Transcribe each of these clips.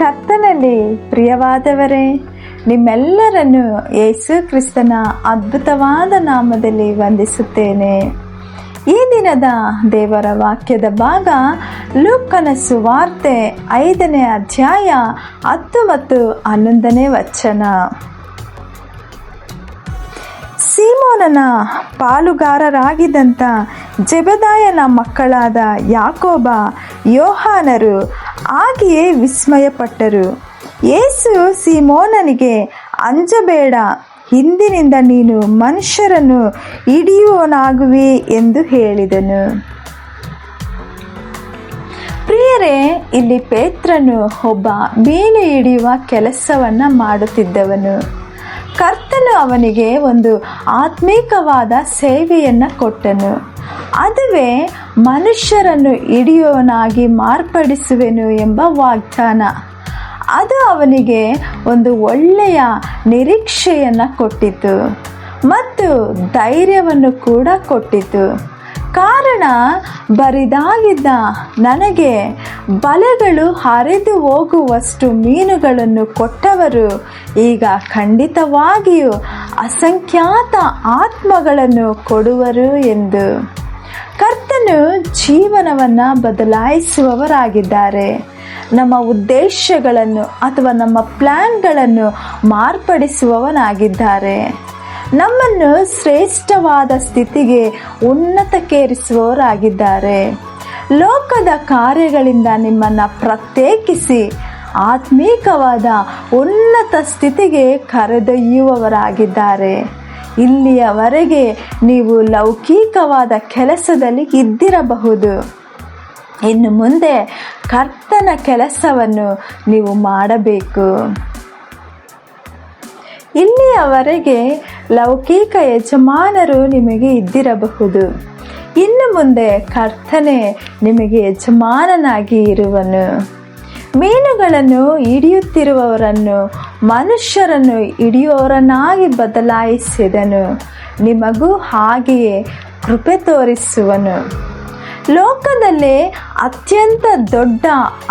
ಕರ್ತನಲ್ಲಿ ಪ್ರಿಯವಾದವರೇ, ನಿಮ್ಮೆಲ್ಲರನ್ನು ಯೇಸು ಕ್ರಿಸ್ತನ ಅದ್ಭುತವಾದ ನಾಮದಲ್ಲಿ ವಂದಿಸುತ್ತೇನೆ. ಈ ದಿನದ ದೇವರ ವಾಕ್ಯದ ಭಾಗ ಲೂಕನ ಸುವಾರ್ತೆ 5ನೇ ಅಧ್ಯಾಯ 10 ಮತ್ತು 11ನೇ ವಚನ. ಸೀಮೋನನ ಪಾಲುಗಾರರಾಗಿದ್ದಂಥ ಜೆಬೆದಾಯನ ಮಕ್ಕಳಾದ ಯಾಕೋಬ, ಯೋಹಾನರು ಹಾಗೆಯೇ ವಿಸ್ಮಯಪಟ್ಟರು. ಯೇಸು ಸೀಮೋನನಿಗೆ, ಅಂಜಬೇಡ, ಇಂದಿನಿಂದ ನೀನು ಮನುಷ್ಯರನ್ನು ಹಿಡಿಯುವವನಾಗುವಿ ಎಂದು ಹೇಳಿದನು. ಪ್ರಿಯರೇ, ಇಲ್ಲಿ ಪೇತ್ರನು ಒಬ್ಬ ಮೀನು ಹಿಡಿಯುವ ಕೆಲಸವನ್ನು ಮಾಡುತ್ತಿದ್ದವನು. ಕರ್ತನು ಅವನಿಗೆ ಒಂದು ಆತ್ಮೀಕವಾದ ಸೇವೆಯನ್ನು ಕೊಟ್ಟನು. ಅದುವೇ ಮನುಷ್ಯರನ್ನು ಹಿಡಿಯುವವನಾಗಿ ಮಾರ್ಪಡಿಸುವೆನು ಎಂಬ ವಾಗ್ದಾನ. ಅದು ಅವನಿಗೆ ಒಂದು ಒಳ್ಳೆಯ ನಿರೀಕ್ಷೆಯನ್ನು ಕೊಟ್ಟಿತು ಮತ್ತು ಧೈರ್ಯವನ್ನು ಕೂಡ ಕೊಟ್ಟಿತು. ಕಾರಣ, ಬರಿದಾಗಿದ್ದ ನನಗೆ ಬಲೆಗಳು ಹರಿದು ಹೋಗುವಷ್ಟು ಮೀನುಗಳನ್ನು ಕೊಟ್ಟವರು ಈಗ ಖಂಡಿತವಾಗಿಯೂ ಅಸಂಖ್ಯಾತ ಆತ್ಮಗಳನ್ನು ಕೊಡುವರು ಎಂದು. ಕರ್ತನು ಜೀವನವನ್ನು ಬದಲಾಯಿಸುವವರಾಗಿದ್ದಾರೆ. ನಮ್ಮ ಉದ್ದೇಶಗಳನ್ನು ಅಥವಾ ನಮ್ಮ ಪ್ಲ್ಯಾನ್ಗಳನ್ನು ಮಾರ್ಪಡಿಸುವವನಾಗಿದ್ದಾರೆ. ನಮ್ಮನ್ನು ಶ್ರೇಷ್ಠವಾದ ಸ್ಥಿತಿಗೆ ಉನ್ನತಕ್ಕೇರಿಸುವವರಾಗಿದ್ದಾರೆ. ಲೋಕದ ಕಾರ್ಯಗಳಿಂದ ನಿಮ್ಮನ್ನು ಪ್ರತ್ಯೇಕಿಸಿ ಆತ್ಮೀಕವಾದ ಉನ್ನತ ಸ್ಥಿತಿಗೆ ಕರೆದೊಯ್ಯುವವರಾಗಿದ್ದಾರೆ. ಇಲ್ಲಿಯವರೆಗೆ ನೀವು ಲೌಕಿಕವಾದ ಕೆಲಸದಲ್ಲಿ ಇದ್ದಿರಬಹುದು. ಇನ್ನು ಮುಂದೆ ಕರ್ತನ ಕೆಲಸವನ್ನು ನೀವು ಮಾಡಬೇಕು. ಇಲ್ಲಿಯವರೆಗೆ ಲೌಕಿಕ ಯಜಮಾನರು ನಿಮಗೆ ಇದ್ದಿರಬಹುದು. ಇನ್ನು ಮುಂದೆ ಕರ್ತನೇ ನಿಮಗೆ ಯಜಮಾನನಾಗಿ ಇರುವನು. ಮೀನುಗಳನ್ನು ಹಿಡಿಯುತ್ತಿರುವವರನ್ನು ಮನುಷ್ಯರನ್ನು ಹಿಡಿಯುವವರನ್ನಾಗಿ ಬದಲಾಯಿಸಿದನು. ನಿಮಗೂ ಹಾಗೆಯೇ ಕೃಪೆ ತೋರಿಸುವನು. ಲೋಕದಲ್ಲಿ ಅತ್ಯಂತ ದೊಡ್ಡ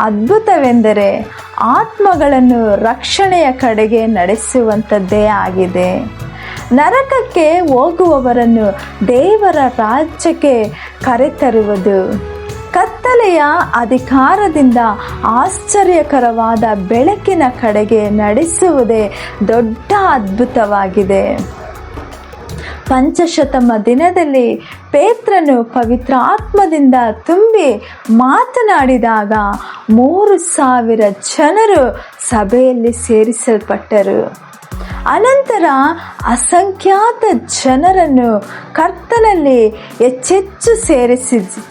ಅದ್ಭುತವೆಂದರೆ ಆತ್ಮಗಳನ್ನು ರಕ್ಷಣೆಯ ಕಡೆಗೆ ನಡೆಸುವಂಥದ್ದೇ ಆಗಿದೆ. ನರಕಕ್ಕೆ ಹೋಗುವವರನ್ನು ದೇವರ ರಾಜ್ಯಕ್ಕೆ ಕರೆತರುವುದು. ಕತ್ತಲೆಯ ಅಧಿಕಾರದಿಂದ ಆಶ್ಚರ್ಯಕರವಾದ ಬೆಳಕಿನ ಕಡೆಗೆ ನಡೆಸುವುದೇ ದೊಡ್ಡ ಅದ್ಭುತವಾಗಿದೆ. ಪಂಚಶತಮ ದಿನದಲ್ಲಿ ಪೇತ್ರನು ಪವಿತ್ರ ಆತ್ಮದಿಂದ ತುಂಬಿ ಮಾತನಾಡಿದಾಗ 3,000 ಜನರು ಸಭೆಯಲ್ಲಿ ಸೇರಿಸಲ್ಪಟ್ಟರು. ಅನಂತರ ಅಸಂಖ್ಯಾತ ಜನರನ್ನು ಕರ್ತನಲ್ಲಿ ಹೆಚ್ಚೆಚ್ಚು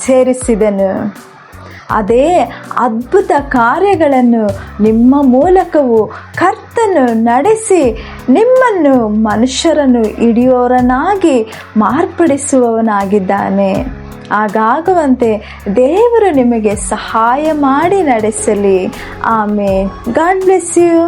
ಸೇರಿಸಿದನು. ಅದೇ ಅದ್ಭುತ ಕಾರ್ಯಗಳನ್ನು ನಿಮ್ಮ ಮೂಲಕವೂ ಕರ್ತನು ನಡೆಸಿ ನಿಮ್ಮನ್ನು ಮನುಷ್ಯರನ್ನು ಹಿಡಿಯೋರನ್ನಾಗಿ ಮಾರ್ಪಡಿಸುವವನಾಗಿದ್ದಾನೆ. ಹಾಗಾಗುವಂತೆ ದೇವರು ನಿಮಗೆ ಸಹಾಯ ಮಾಡಿ ನಡೆಸಲಿ. ಆಮೇನ್. God bless you.